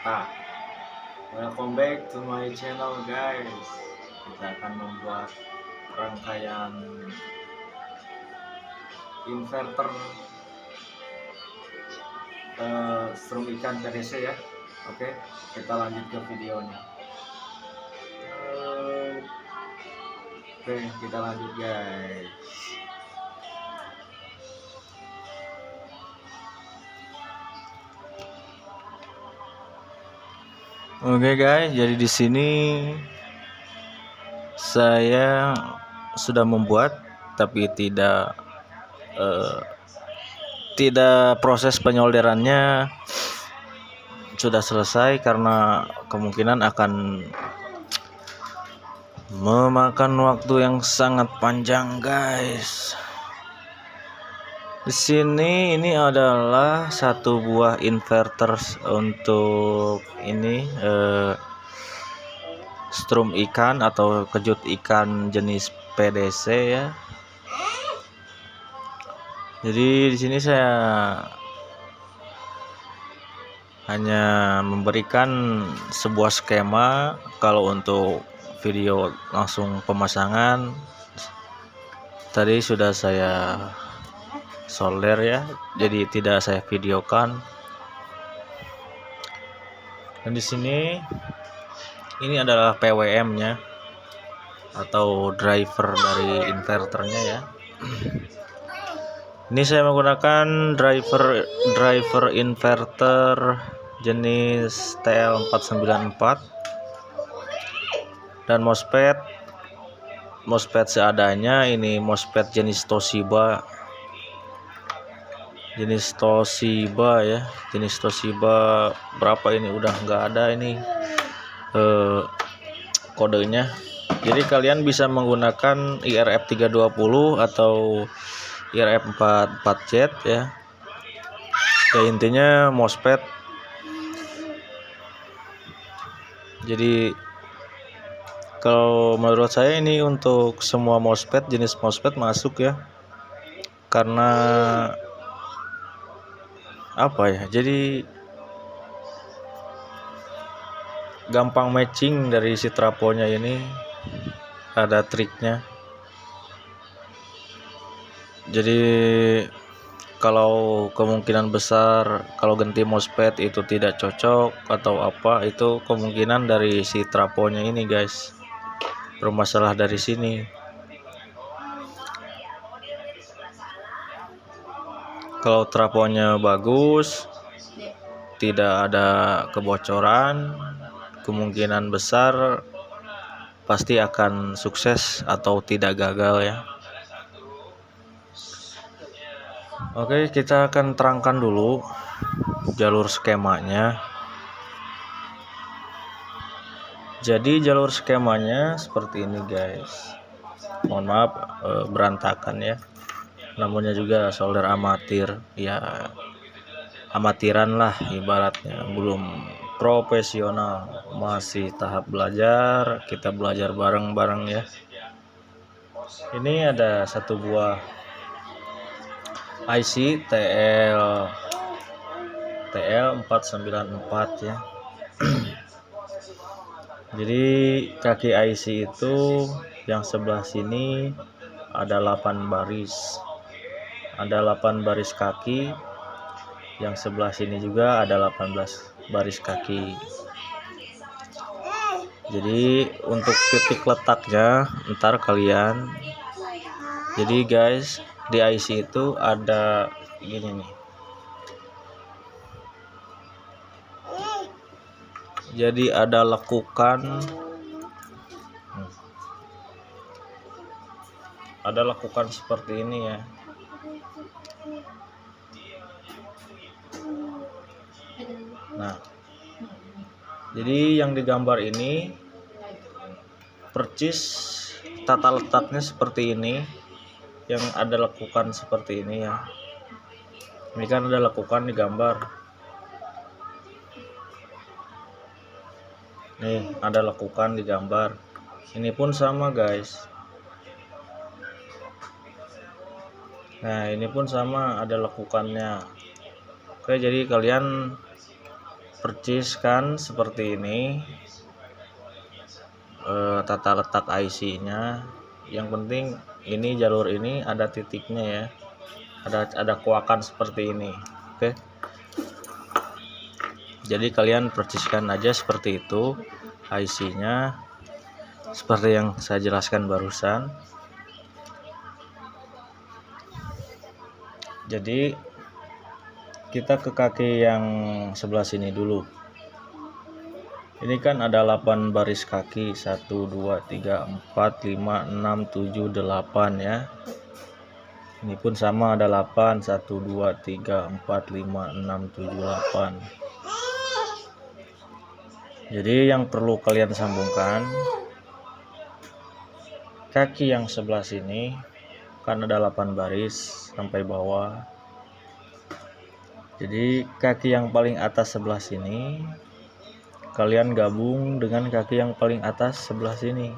Welcome back to my channel guys. Kita akan membuat rangkaian inverter strum ikan PDC ya. Oke, kita lanjut ke videonya. Oke, kita lanjut guys. Oke guys, jadi di sini saya sudah membuat, tapi tidak proses penyolderannya sudah selesai karena kemungkinan akan memakan waktu yang sangat panjang guys. Di sini ini adalah satu buah inverter untuk ini strum ikan atau kejut ikan jenis PDC ya. Jadi di sini saya hanya memberikan sebuah skema. Kalau untuk video langsung pemasangan tadi sudah saya solder ya, jadi tidak saya videokan. Dan di sini ini adalah PWM-nya atau driver dari inverternya ya. Ini saya menggunakan driver inverter jenis TL494 dan MOSFET seadanya. Ini MOSFET jenis Toshiba ya, jenis Toshiba berapa ini, udah nggak ada ini kodenya. Jadi kalian bisa menggunakan IRF 320 atau IRF 44Z ya. Ya intinya MOSFET. Jadi kalau menurut saya ini untuk semua MOSFET, jenis MOSFET masuk ya, karena apa ya, jadi gampang matching dari si trafonya ini, ada triknya. Jadi kalau kemungkinan besar kalau ganti MOSFET itu tidak cocok atau apa, itu kemungkinan dari si trafonya ini guys, bermasalah dari sini. Kalau trafonya bagus, tidak ada kebocoran, kemungkinan besar pasti akan sukses atau tidak gagal ya. Oke, kita akan terangkan dulu jalur skemanya. Jadi jalur skemanya seperti ini guys. Mohon maaf berantakan ya. Namanya juga solder amatir ya, amatiran lah ibaratnya, belum profesional, masih tahap belajar. Kita belajar bareng-bareng ya. Ini ada satu buah IC TL494 ya. Jadi kaki IC itu yang sebelah sini ada 8 baris. Ada 8 baris kaki. Yang sebelah sini juga ada 18 baris kaki. Jadi untuk titik letaknya ntar kalian, jadi guys, di IC itu ada gini nih. Jadi ada lekukan, seperti ini ya. Nah, jadi yang digambar ini percis tata letaknya seperti ini, yang ada lekukan seperti ini ya. Ini kan ada lekukan digambar. Nih, ada lekukan digambar. Ini pun sama guys. Nah, ini pun sama, ada lekukannya. Oke, jadi kalian perciskan seperti ini tata letak IC-nya. Yang penting ini jalur ini ada titiknya ya, ada kuakan seperti ini. Oke, jadi kalian perciskan aja seperti itu IC-nya, seperti yang saya jelaskan barusan. Jadi kita ke kaki yang sebelah sini dulu. Ini kan ada 8 baris kaki, 1 2 3 4 5 6 7 8 ya. Ini pun sama ada 8, 1 2 3 4 5 6 7 8. Jadi yang perlu kalian sambungkan kaki yang sebelah sini, kan ada 8 baris sampai bawah. Jadi kaki yang paling atas sebelah sini kalian gabung dengan kaki yang paling atas sebelah sini.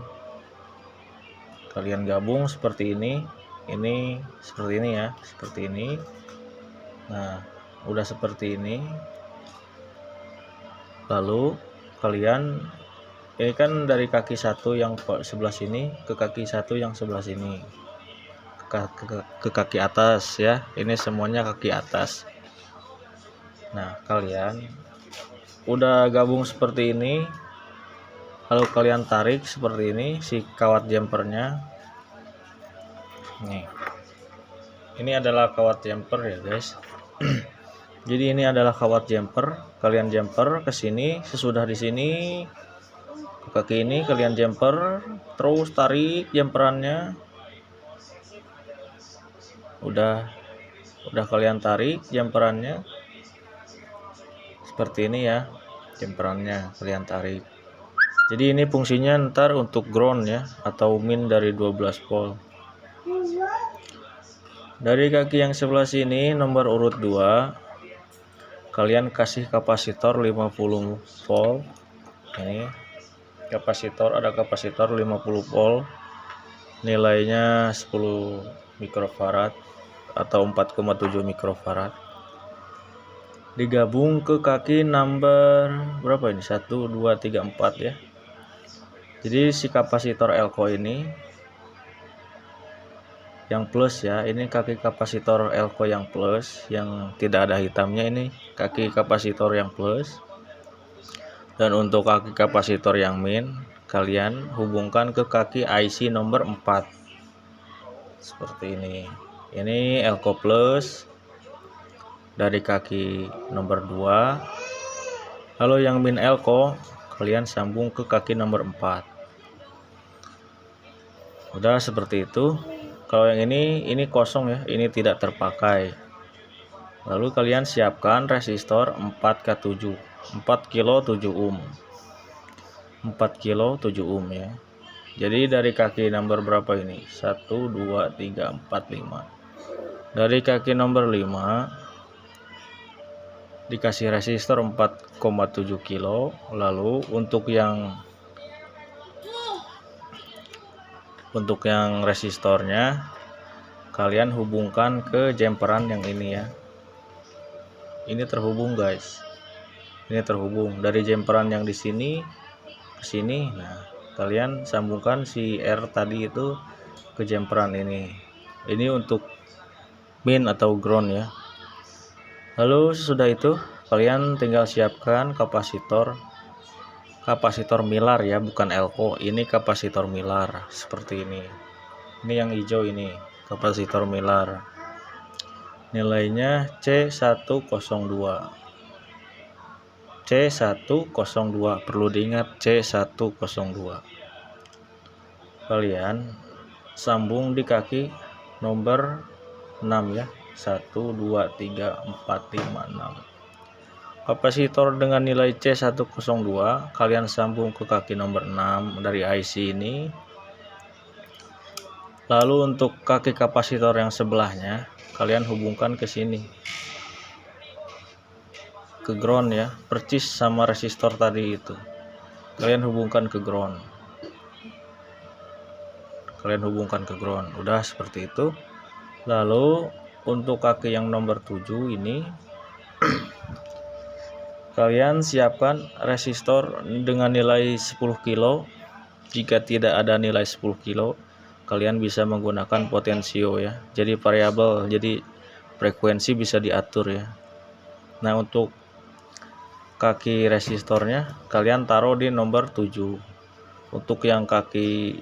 Kalian gabung seperti ini seperti ini ya, seperti ini. Nah, udah seperti ini. Lalu kalian ini kan dari kaki satu yang sebelah sini ke kaki satu yang sebelah sini, ke kaki atas ya. Ini semuanya kaki atas. Nah, kalian udah gabung seperti ini, lalu kalian tarik seperti ini si kawat jumpernya. Nih, ini adalah kawat jumper ya guys. Jadi ini adalah kawat jumper. Kalian jumper ke sini, sesudah di sini ke kaki ini kalian jumper, terus tarik jumperannya. Udah kalian tarik jumperannya seperti ini ya, jumperannya kalian tarik. Jadi ini fungsinya ntar untuk ground ya, atau min dari 12 volt. Dari kaki yang sebelah sini nomor urut 2 kalian kasih kapasitor 50 volt. Ini kapasitor, ada kapasitor 50 volt, nilainya 10 mikrofarad atau 4,7 mikrofarad. Digabung ke kaki number berapa ini? 1 2 3 4 ya. Jadi si kapasitor elko ini yang plus ya, ini kaki kapasitor elko yang plus, yang tidak ada hitamnya, ini kaki kapasitor yang plus. Dan untuk kaki kapasitor yang min kalian hubungkan ke kaki IC nomor 4 seperti ini. Ini elko plus dari kaki nomor 2. Lalu yang min elko kalian sambung ke kaki nomor 4. Udah seperti itu. Kalau yang ini kosong ya, ini tidak terpakai. Lalu kalian siapkan resistor 4K7, 4 kilo 7 ohm. 4 kilo 7 ohm ya. Jadi dari kaki nomor berapa ini? 1 2 3 4 5. Dari kaki nomor 5 dikasih resistor 4,7 kilo. Lalu untuk yang resistornya kalian hubungkan ke jumperan yang ini ya. Ini terhubung guys. Ini terhubung dari jumperan yang di sini ke sini. Nah, kalian sambungkan si R tadi itu ke jumperan ini. Ini untuk min atau ground ya. Lalu sesudah itu kalian tinggal siapkan kapasitor milar ya, bukan elko. Ini kapasitor milar seperti ini. Ini yang hijau, ini kapasitor milar. Nilainya C102. C102 perlu diingat, C102. Kalian sambung di kaki nomor 6 ya. 1 2 3 4 5 6. Kapasitor dengan nilai C102 kalian sambung ke kaki nomor 6 dari IC ini. Lalu untuk kaki kapasitor yang sebelahnya kalian hubungkan ke sini, ke ground ya, percis sama resistor tadi itu. Kalian hubungkan ke ground. Udah seperti itu. Lalu untuk kaki yang nomor 7 ini Kalian siapkan resistor dengan nilai 10 kilo. Jika tidak ada nilai 10 kilo, kalian bisa menggunakan potensio ya. Jadi variabel, jadi frekuensi bisa diatur ya. Nah, untuk kaki resistornya kalian taruh di nomor 7. Untuk yang kaki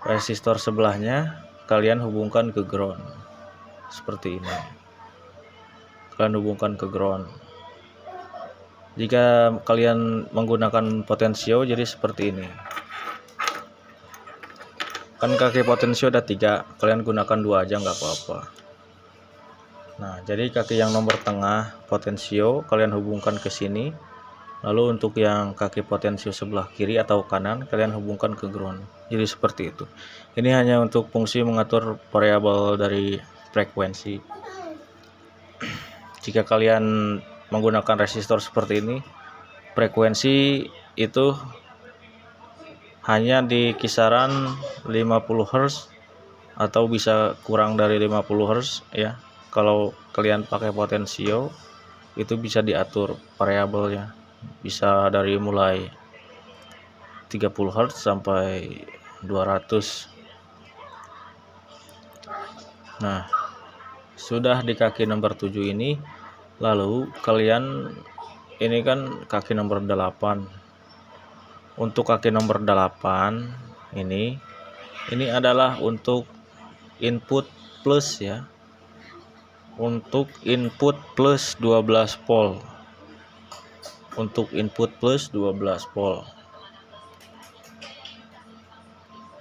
resistor sebelahnya kalian hubungkan ke ground. Seperti ini. Kalian hubungkan ke ground. Jika kalian menggunakan potensio jadi seperti ini. Kan kaki potensio ada 3, kalian gunakan 2 aja nggak apa-apa. Nah, jadi kaki yang nomor tengah potensio kalian hubungkan ke sini. Lalu untuk yang kaki potensio sebelah kiri atau kanan kalian hubungkan ke ground. Jadi seperti itu. Ini hanya untuk fungsi mengatur variabel dari frekuensi. Jika kalian menggunakan resistor seperti ini, frekuensi itu hanya di kisaran 50 Hz atau bisa kurang dari 50 Hz ya. Kalau kalian pakai potensio itu bisa diatur variabelnya, bisa dari mulai 30 Hz sampai 200. Nah, sudah di kaki nomor 7 ini, lalu kalian ini kan kaki nomor 8. Untuk kaki nomor 8 ini adalah untuk input plus ya. Untuk input plus 12 volt. Untuk input plus 12 volt.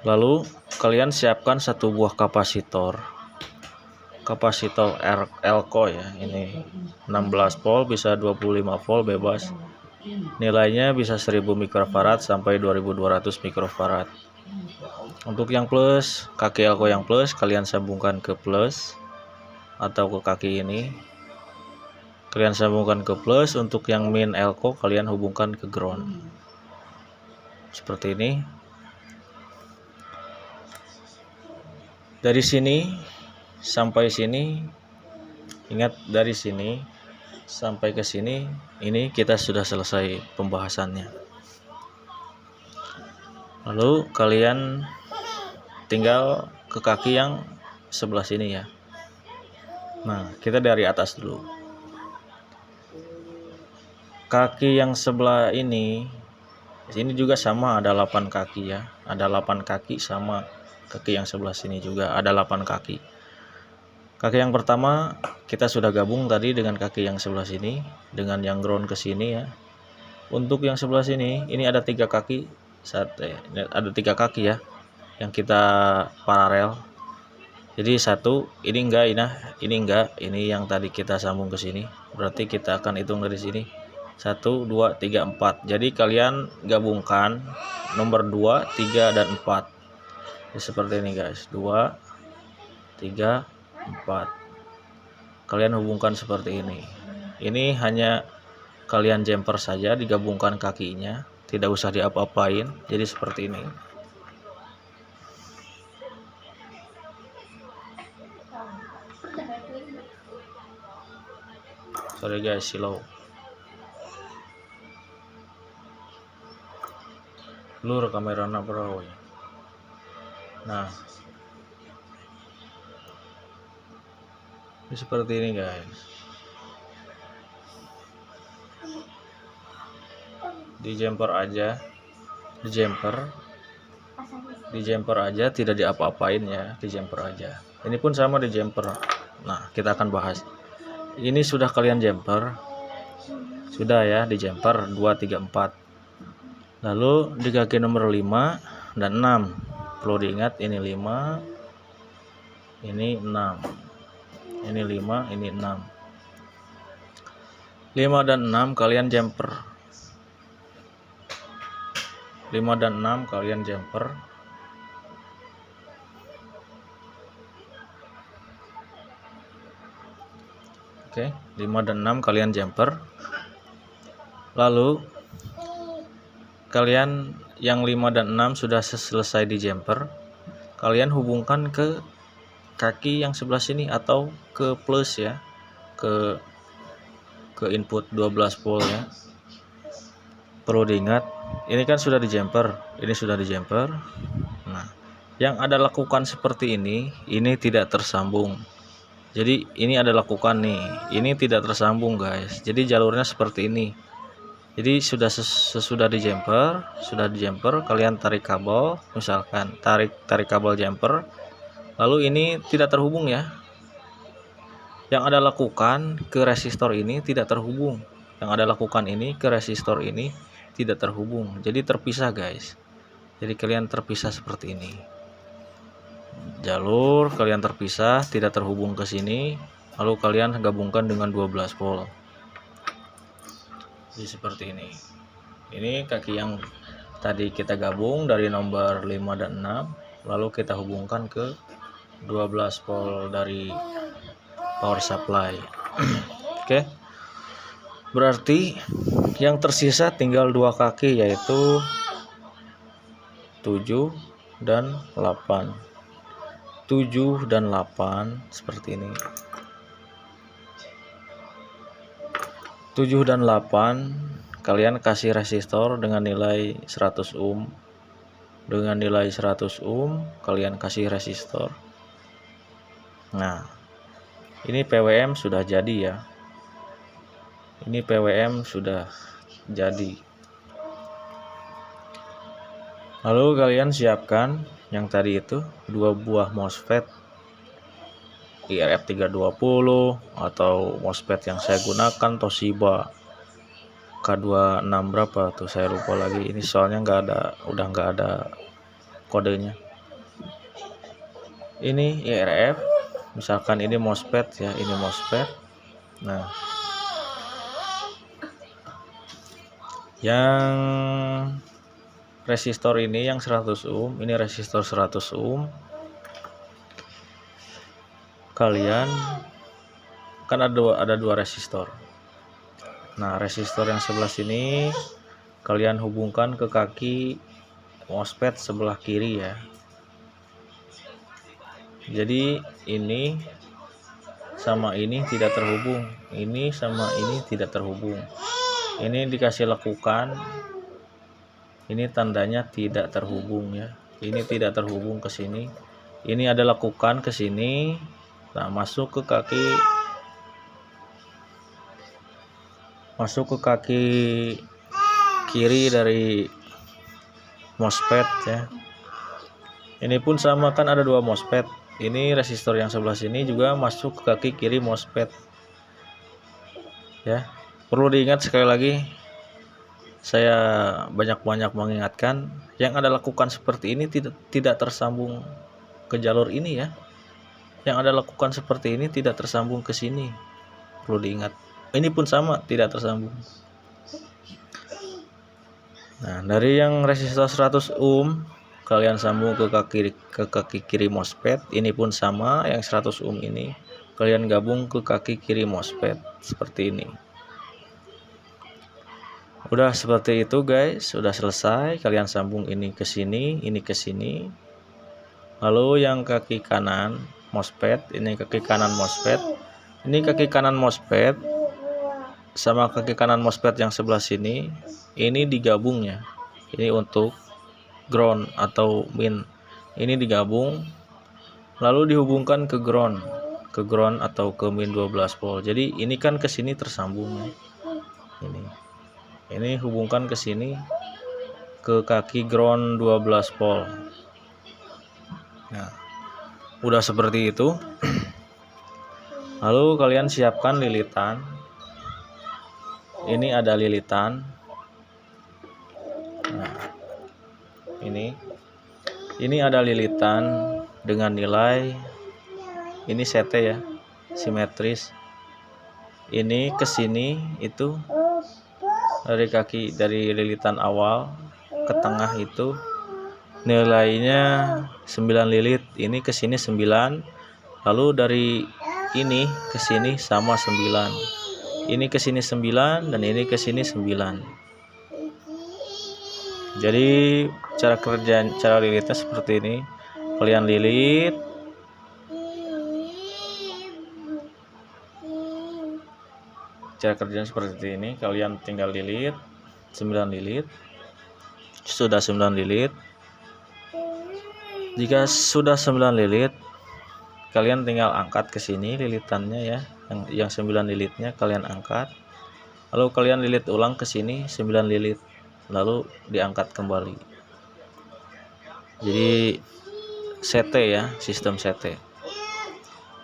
Lalu kalian siapkan satu buah kapasitor. Kapasitor elko ya. Ini 16 volt bisa 25 volt bebas. Nilainya bisa 1000 mikrofarad sampai 2200 mikrofarad. Untuk yang plus, kaki elko yang plus kalian sambungkan ke plus atau ke kaki ini. Kalian sambungkan ke plus. Untuk yang min elko kalian hubungkan ke ground. Seperti ini. Dari sini sampai sini, ingat dari sini sampai ke sini, ini kita sudah selesai pembahasannya. Lalu kalian tinggal ke kaki yang sebelah sini ya. Nah, kita dari atas dulu. Kaki yang sebelah ini juga sama, ada 8 kaki ya. Ada 8 kaki sama kaki yang sebelah sini juga ada 8 kaki. Kaki yang pertama kita sudah gabung tadi dengan kaki yang sebelah sini dengan yang ground ke sini ya. Untuk yang sebelah sini ini ada 3 kaki, ada 3 kaki ya yang kita paralel. Jadi satu ini enggak, ini enggak, ini yang tadi kita sambung ke sini. Berarti kita akan hitung dari sini 1, 2, 3, 4. Jadi kalian gabungkan nomor 2, 3 dan 4. Jadi seperti ini guys, 2, 3, 4. Kalian hubungkan seperti ini. Ini hanya kalian jumper saja, digabungkan kakinya, tidak usah diapa-apain. Jadi seperti ini. Sorry guys, slow. Lur kamera na bro. Nah, ini seperti ini guys. Di jumper aja, di jumper aja, tidak diapa-apain ya, di jumper aja. Ini pun sama di jumper. Nah, kita akan bahas. Ini sudah kalian jumper, sudah ya di jumper 2, 3, 4. Lalu di kaki nomor 5 dan 6 perlu diingat, ini 5, ini 6, ini 5, ini 6. 5 dan 6 kalian jumper. 5 dan 6 kalian jumper. Oke, 5 dan 6 kalian jumper. Lalu kalian yang 5 dan 6 sudah selesai di jumper, kalian hubungkan ke kaki yang sebelah sini atau ke plus ya, ke ke input 12 volt ya. Perlu diingat, ini kan sudah di jumper, ini sudah di jumper. Nah, yang Anda lakukan seperti ini tidak tersambung. Jadi ini ada lakukan nih, ini tidak tersambung guys. Jadi jalurnya seperti ini. Jadi sesudah di jumper, kalian tarik kabel, misalkan tarik kabel jumper, lalu ini tidak terhubung ya. Yang Anda lakukan ke resistor ini tidak terhubung. Yang Anda lakukan ini ke resistor ini tidak terhubung. Jadi terpisah guys. Jadi kalian terpisah seperti ini. Jalur kalian terpisah, tidak terhubung ke sini, lalu kalian gabungkan dengan 12 volt. Jadi seperti ini. Ini kaki yang tadi kita gabung dari nomor 5 dan 6, lalu kita hubungkan ke 12 volt dari power supply. Oke. Berarti yang tersisa tinggal dua kaki, yaitu 7 dan 8. 7 dan 8 seperti ini. 7 dan 8 kalian kasih resistor dengan nilai 100 ohm. Dengan nilai 100 ohm kalian kasih resistor. Nah, ini PWM sudah jadi ya. Ini PWM sudah jadi. Lalu kalian siapkan yang tadi itu 2 buah MOSFET IRF 320 atau MOSFET yang saya gunakan Toshiba K26 berapa tuh, saya lupa lagi. Ini soalnya udah nggak ada kodenya. Ini IRF, misalkan ini MOSFET ya, ini MOSFET. Nah, yang resistor ini yang 100 ohm, ini resistor 100 ohm. Kalian kan ada dua resistor. Nah, resistor yang sebelah sini kalian hubungkan ke kaki MOSFET sebelah kiri ya. Jadi ini sama ini tidak terhubung, ini sama ini tidak terhubung. Ini dikasih lakukan, ini tandanya tidak terhubung ya. Ini tidak terhubung ke sini. Ini ada lakukan ke sini. Nah, masuk ke kaki kiri dari MOSFET ya. Ini pun sama, kan ada dua MOSFET. Ini resistor yang sebelah sini juga masuk ke kaki kiri MOSFET ya. Perlu diingat sekali lagi, saya banyak-banyak mengingatkan, yang Anda lakukan seperti ini tidak tersambung ke jalur ini ya. Yang Anda lakukan seperti ini tidak tersambung ke sini. Perlu diingat. Ini pun sama, tidak tersambung. Nah, dari yang resistor 100 ohm kalian sambung ke kaki kiri MOSFET. Ini pun sama, yang 100 ohm ini kalian gabung ke kaki kiri MOSFET seperti ini. Udah seperti itu guys, sudah selesai. Kalian sambung ini ke sini, ini ke sini. Lalu yang kaki kanan MOSFET, ini kaki kanan MOSFET. Ini kaki kanan MOSFET sama kaki kanan MOSFET yang sebelah sini, ini digabung ya. Ini untuk ground atau min. Ini digabung lalu dihubungkan ke ground atau ke min 12 volt. Jadi ini kan ke sini tersambung ya. Ini hubungkan ke sini ke kaki ground 12 volt. Nah, udah seperti itu. Lalu kalian siapkan lilitan. Ini ada lilitan. Nah, ini ada lilitan dengan nilai, ini CT ya, simetris. Ini ke sini itu dari lilitan awal ke tengah itu nilainya 9 lilit. Ini ke sini 9. Lalu dari ini ke sini sama 9. Ini ke sini 9 dan ini ke sini 9. Jadi cara lilitnya seperti ini. Kalian lilit. Cara kerjanya seperti ini, kalian tinggal lilit 9 lilit. Sudah 9 lilit, jika sudah 9 lilit, kalian tinggal angkat ke sini lilitannya ya, yang 9 lilitnya kalian angkat, lalu kalian lilit ulang ke sini 9 lilit, lalu diangkat kembali. Jadi CT ya, sistem CT.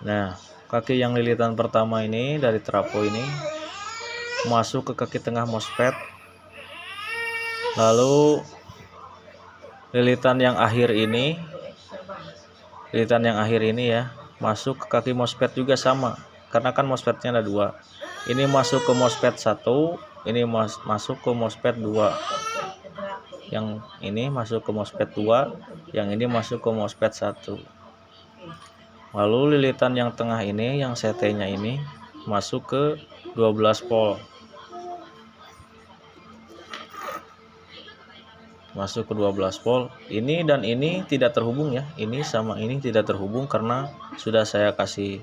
Nah, kaki yang lilitan pertama ini dari trafo ini masuk ke kaki tengah MOSFET, lalu lilitan yang akhir ini ya masuk ke kaki MOSFET juga sama, karena kan MOSFET-nya ada 2. Ini masuk ke MOSFET 1, ini masuk ke MOSFET 2. Yang ini masuk ke MOSFET 2, yang ini masuk ke MOSFET 1. Lalu lilitan yang tengah ini, yang CT-nya ini masuk ke 12 volt. Masuk ke 12 volt. Ini dan ini tidak terhubung ya. Ini sama ini tidak terhubung karena sudah saya kasih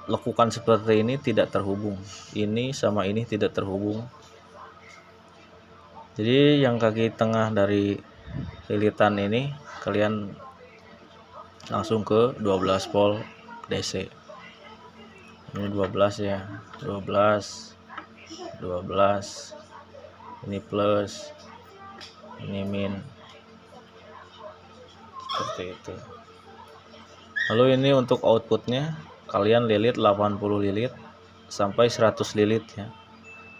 lekukan seperti ini, tidak terhubung. Ini sama ini tidak terhubung. Jadi yang kaki tengah dari lilitan ini kalian langsung ke 12 volt DC. Ini 12 ya. 12. Ini plus, ini min, seperti itu. Lalu ini untuk outputnya kalian lilit 80 lilit sampai 100 lilit ya,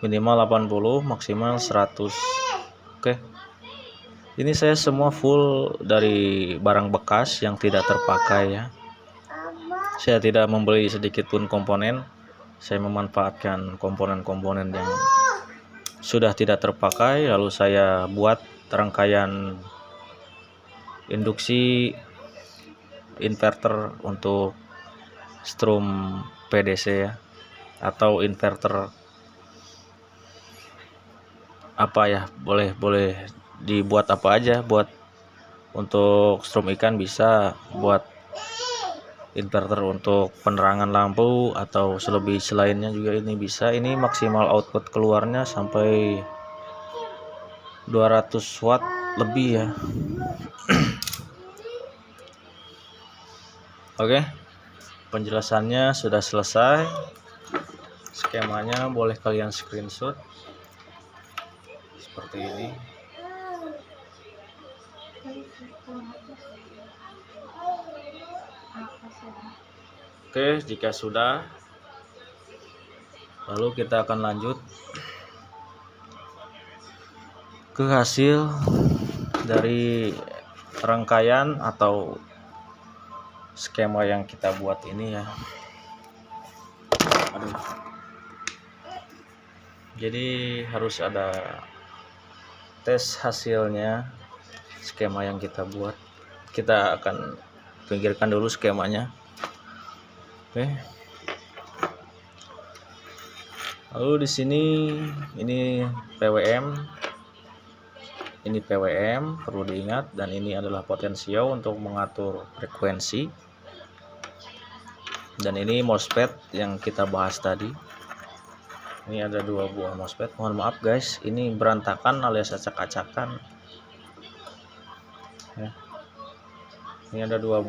minimal 80 maksimal 100. Oke, ini saya semua full dari barang bekas yang tidak terpakai ya. Saya tidak membeli sedikit pun komponen, saya memanfaatkan komponen-komponen yang sudah tidak terpakai, lalu saya buat rangkaian induksi inverter untuk strom PDC ya, atau inverter apa ya, boleh dibuat apa aja, buat untuk strom ikan bisa, buat inverter untuk penerangan lampu atau selebih selainnya juga ini bisa. Ini maksimal output keluarnya sampai 200 watt lebih ya. Oke, penjelasannya sudah selesai. Skemanya boleh kalian screenshot seperti ini. Oke, jika sudah, lalu kita akan lanjut ke hasil dari rangkaian atau skema yang kita buat ini ya. Jadi harus ada tes hasilnya skema yang kita buat. Kita akan pinggirkan dulu skemanya. Oke. Lalu di sini ini PWM. Ini PWM perlu diingat, dan ini adalah potensio untuk mengatur frekuensi. Dan ini MOSFET yang kita bahas tadi. Ini ada 2 buah MOSFET. Mohon maaf guys, ini berantakan alias acak-acakan. Ya. Ini ada 2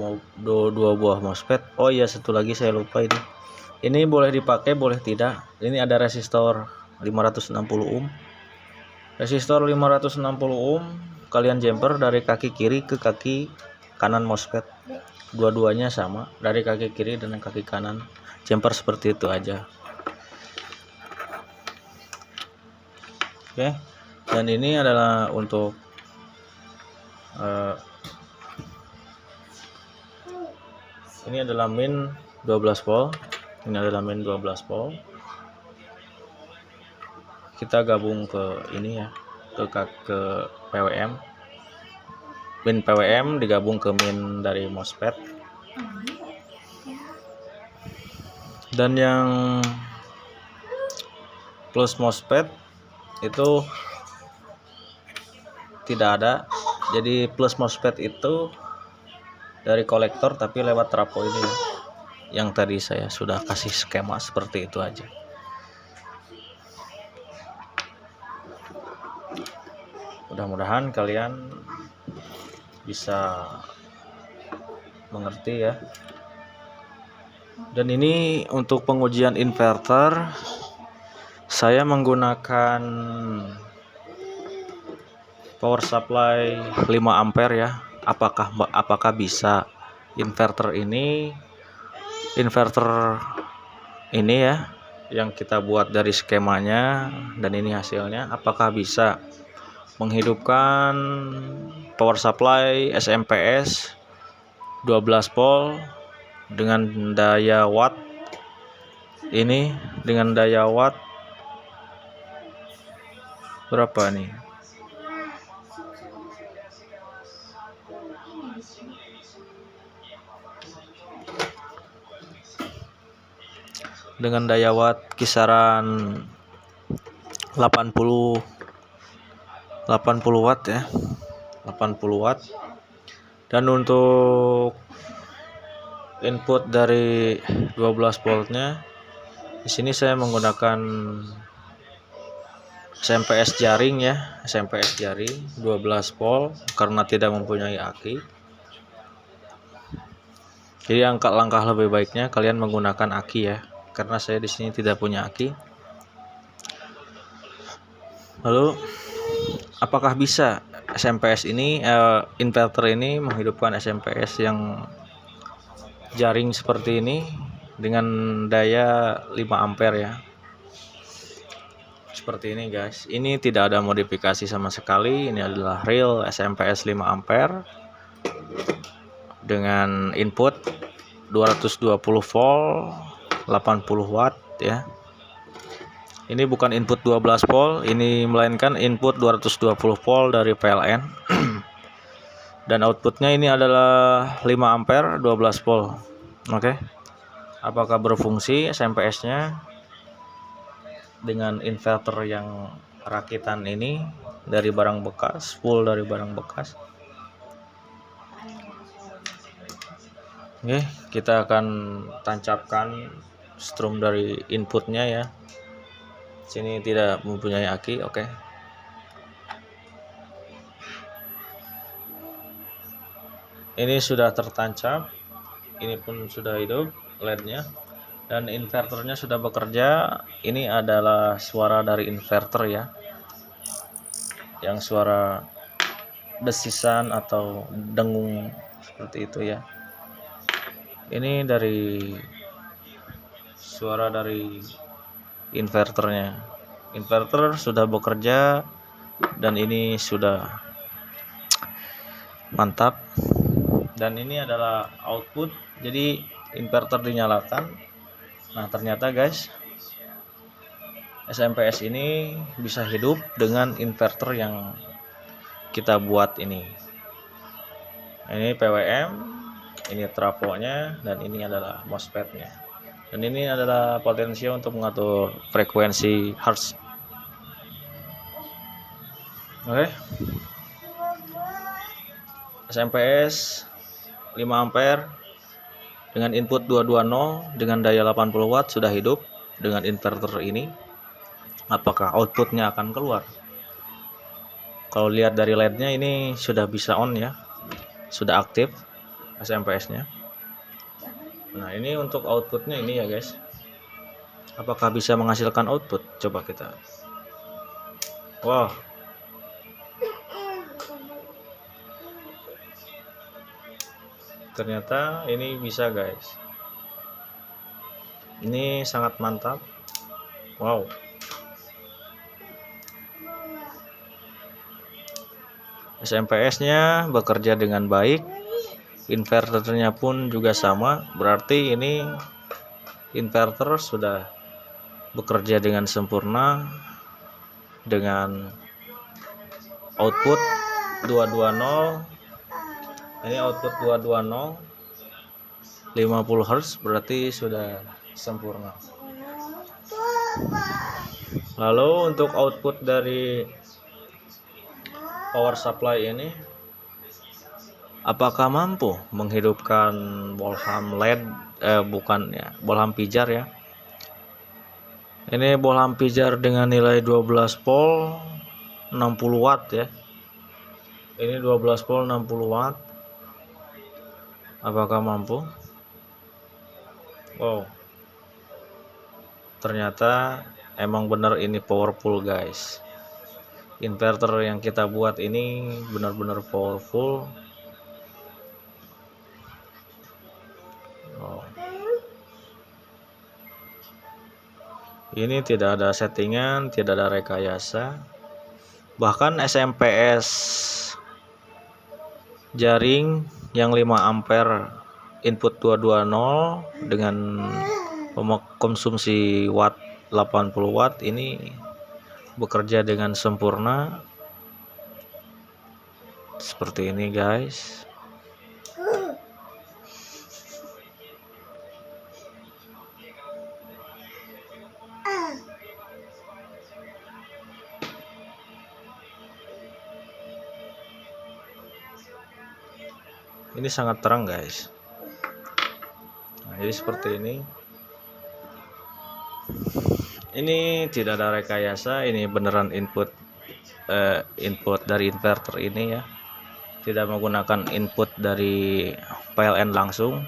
buah MOSFET. Oh iya, satu lagi saya lupa ini. Ini boleh dipakai, boleh tidak. Ini ada resistor 560 ohm. Resistor 560 ohm kalian jumper dari kaki kiri ke kaki kanan MOSFET. Dua-duanya sama, dari kaki kiri dan kaki kanan. Jumper seperti itu aja. Oke. Dan ini adalah untuk ini adalah min 12 volt. Ini adalah min 12 volt. Kita gabung ke ini ya, ke PWM. Min PWM digabung ke min dari MOSFET. Dan yang plus MOSFET itu tidak ada. Jadi plus MOSFET itu dari kolektor tapi lewat trafo ini ya. yang tadi saya sudah kasih skema seperti itu aja. Mudah-mudahan kalian bisa mengerti ya. Dan ini untuk pengujian inverter saya menggunakan power supply 5 ampere ya. Apakah bisa inverter ini ya yang kita buat dari skemanya dan ini hasilnya, apakah bisa menghidupkan power supply SMPS 12 volt dengan daya watt ini, dengan daya watt berapa nih, dengan daya watt kisaran 80 watt ya, 80 watt. Dan untuk input dari 12 voltnya di sini saya menggunakan SMPS jaring ya, SMPS jaring 12 volt karena tidak mempunyai aki. Jadi langkah lebih baiknya kalian menggunakan aki ya, karena saya di sini tidak punya aki. Lalu apakah bisa SMPS ini inverter ini menghidupkan SMPS yang jaring seperti ini dengan daya 5 ampere ya, seperti ini guys. Ini tidak ada modifikasi sama sekali, ini adalah real SMPS 5 ampere dengan input 220 volt 80 watt ya. Ini bukan input 12 volt, ini melainkan input 220 volt dari PLN. Dan outputnya ini adalah 5 ampere 12 volt. Oke. Apakah berfungsi SMPS-nya dengan inverter yang rakitan ini dari barang bekas, full dari barang bekas? Oke, kita akan tancapkan strum dari inputnya ya. Sini tidak mempunyai aki, oke. Ini sudah tertancap, ini pun sudah hidup LED-nya, dan inverternya sudah bekerja. Ini adalah suara dari inverter ya, yang suara desisan atau dengung seperti itu ya. Ini dari suara dari inverternya. Inverter sudah bekerja dan ini sudah mantap. Dan ini adalah output, jadi inverter dinyalakan. Nah ternyata guys, SMPS ini bisa hidup dengan inverter yang kita buat ini. Ini PWM, ini trafonya, dan ini adalah MOSFET-nya. Dan ini adalah potensio untuk mengatur frekuensi hertz. Oke. SMPS 5 ampere dengan input 220 dengan daya 80 watt sudah hidup dengan inverter ini. Apakah outputnya akan keluar? Kalau lihat dari LED-nya ini sudah bisa on ya, sudah aktif SMPS-nya. Nah ini untuk outputnya ini ya guys. Apakah bisa menghasilkan output? Coba kita. Wow. Ternyata ini bisa guys. Ini sangat mantap. Wow. SMPS-nya bekerja dengan baik. Inverternya pun juga sama. Berarti ini inverter sudah bekerja dengan sempurna dengan output 220. Ini output 220 50 Hz, berarti sudah sempurna. Lalu untuk output dari power supply ini, apakah mampu menghidupkan Bolham LED bukan ya, Bolham pijar ya. Ini Bolham pijar dengan nilai 12 volt 60 watt ya. Ini 12 volt 60 watt. Apakah mampu? Wow, ternyata emang benar ini powerful guys. Inverter yang kita buat ini benar-benar powerful. Oh. Ini tidak ada settingan, tidak ada rekayasa. Bahkan SMP-S jaring yang 5 ampere input 220 dengan konsumsi watt 80 watt ini bekerja dengan sempurna seperti ini guys. Ini sangat terang guys. Nah, jadi seperti ini. Ini tidak ada rekayasa, ini beneran input dari inverter ini ya. Tidak menggunakan input dari PLN langsung.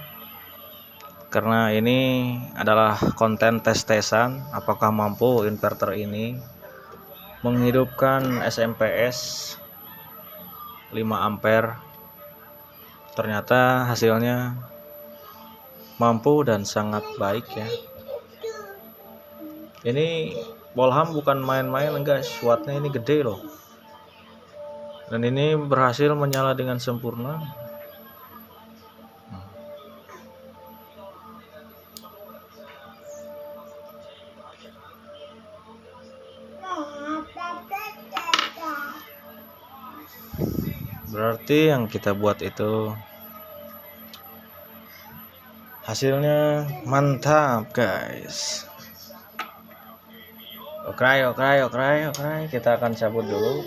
Karena ini adalah konten tes-tesan apakah mampu inverter ini menghidupkan SMP-S 5 ampere. Ternyata hasilnya mampu dan sangat baik ya. Ini Bolham bukan main-main guys, wattnya ini gede loh. Dan ini berhasil menyala dengan sempurna. Berarti yang kita buat itu hasilnya mantap guys. Oke, kita akan cabut dulu.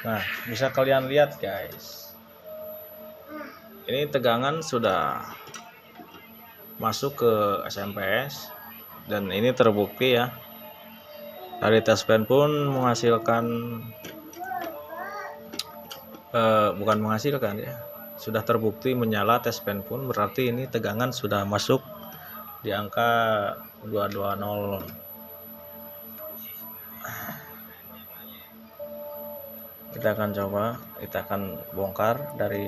Nah, bisa kalian lihat guys, ini tegangan sudah masuk ke SMP-S dan ini terbukti ya. Dari tes pen pun menghasilkan bukan menghasilkan ya, sudah terbukti menyala tes pen pun, berarti ini tegangan sudah masuk di angka 220. Kita akan coba, kita akan bongkar dari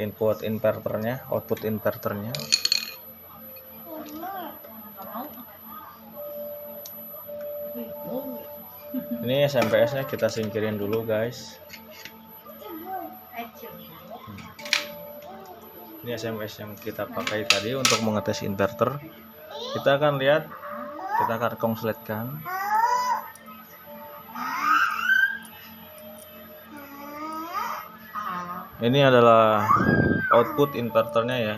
input inverternya, output inverternya. Ini SMP-S nya kita singkirin dulu guys. Ini SMS yang kita pakai tadi untuk mengetes inverter. Kita akan lihat, kita akan konsletkan. Ini adalah output inverternya ya.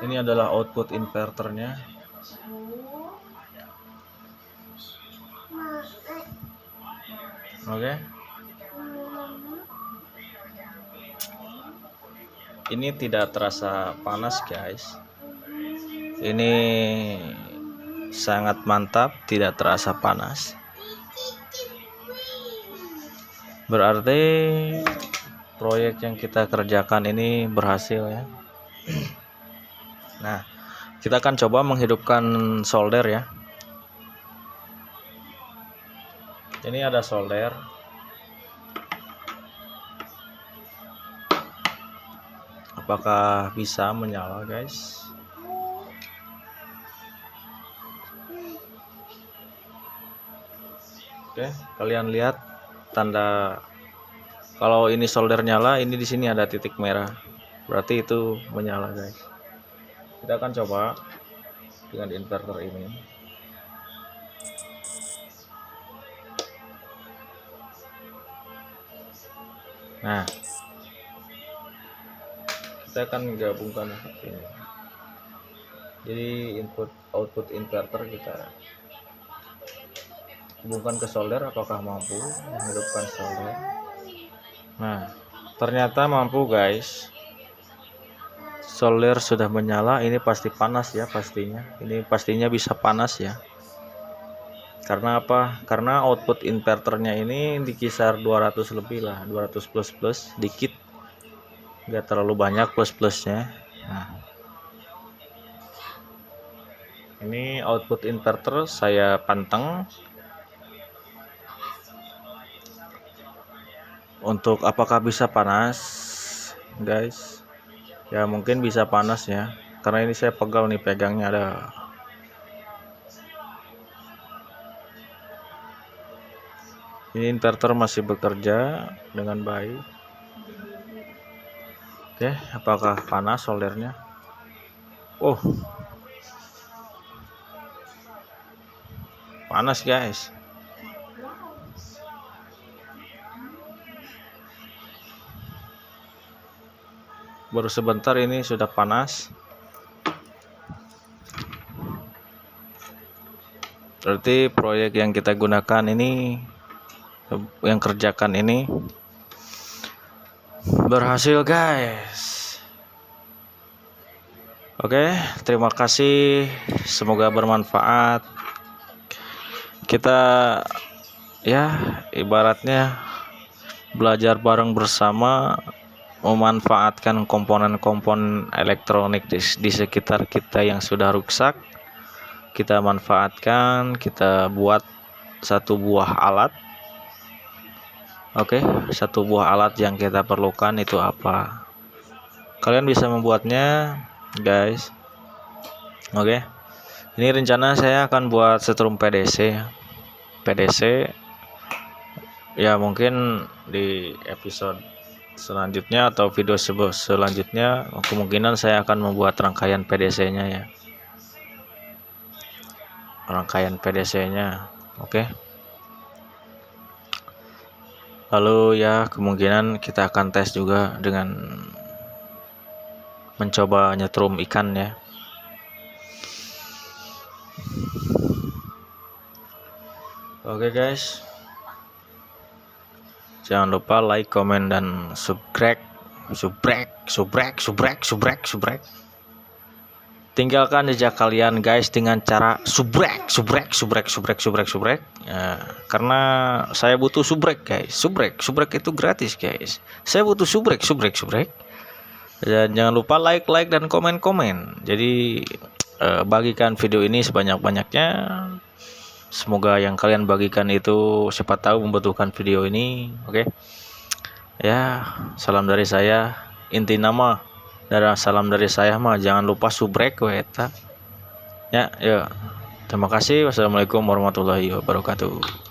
Ini adalah output inverternya. Oke. Ini tidak terasa panas guys. Ini sangat mantap, tidak terasa panas. Berarti proyek yang kita kerjakan ini berhasil ya. Nah, kita akan coba menghidupkan solder ya. Ini ada solder. Apakah bisa menyala guys? Oke, kalian lihat tanda kalau ini solder nyala, ini di sini ada titik merah. Berarti itu menyala guys. Kita akan coba dengan inverter ini. Nah, kita akan gabungkan seperti ini. Jadi input output inverter kita hubungkan ke solder, apakah mampu menghidupkan solder. Nah, ternyata mampu guys. Solder sudah menyala, ini pasti panas ya, ini pastinya bisa panas ya. Karena apa? Karena output inverternya ini di kisar 200 lebih lah, 200 plus dikit, nggak terlalu banyak plus-plusnya. Nah, ini output inverter saya panteng untuk apakah bisa panas guys. Ya mungkin bisa panas ya, karena ini saya pegal nih, pegangnya ada. Ini inverter masih bekerja dengan baik. Oke, apakah panas soldernya? Oh, panas guys. Baru sebentar ini sudah panas. Berarti proyek yang kita gunakan ini, yang kerjakan ini berhasil guys. Oke, terima kasih, semoga bermanfaat. Kita ya ibaratnya belajar bareng bersama, memanfaatkan komponen-komponen elektronik di sekitar kita yang sudah rusak. Kita manfaatkan, kita buat satu buah alat. Oke, satu buah alat yang kita perlukan itu apa? Kalian bisa membuatnya guys. Oke, ini rencana saya akan buat setrum PDC ya, mungkin di episode selanjutnya atau video selanjutnya kemungkinan saya akan membuat rangkaian PDC-nya ya, oke. Lalu ya kemungkinan kita akan tes juga dengan mencoba nyetrum ikan ya. Oke guys, jangan lupa like, komen, dan subscribe. Tinggalkan jejak kalian guys dengan cara subrek. Ya, karena saya butuh subrek guys. Subrek itu gratis guys. Saya butuh subrek. Dan jangan lupa like dan komen. Jadi bagikan video ini sebanyak-banyaknya. Semoga yang kalian bagikan itu siapa tahu membutuhkan video ini. Oke. Ya, salam dari saya. Inti nama dan salam dari saya mah jangan lupa subrek weta. Ya, terima kasih. Wassalamualaikum warahmatullahi wabarakatuh.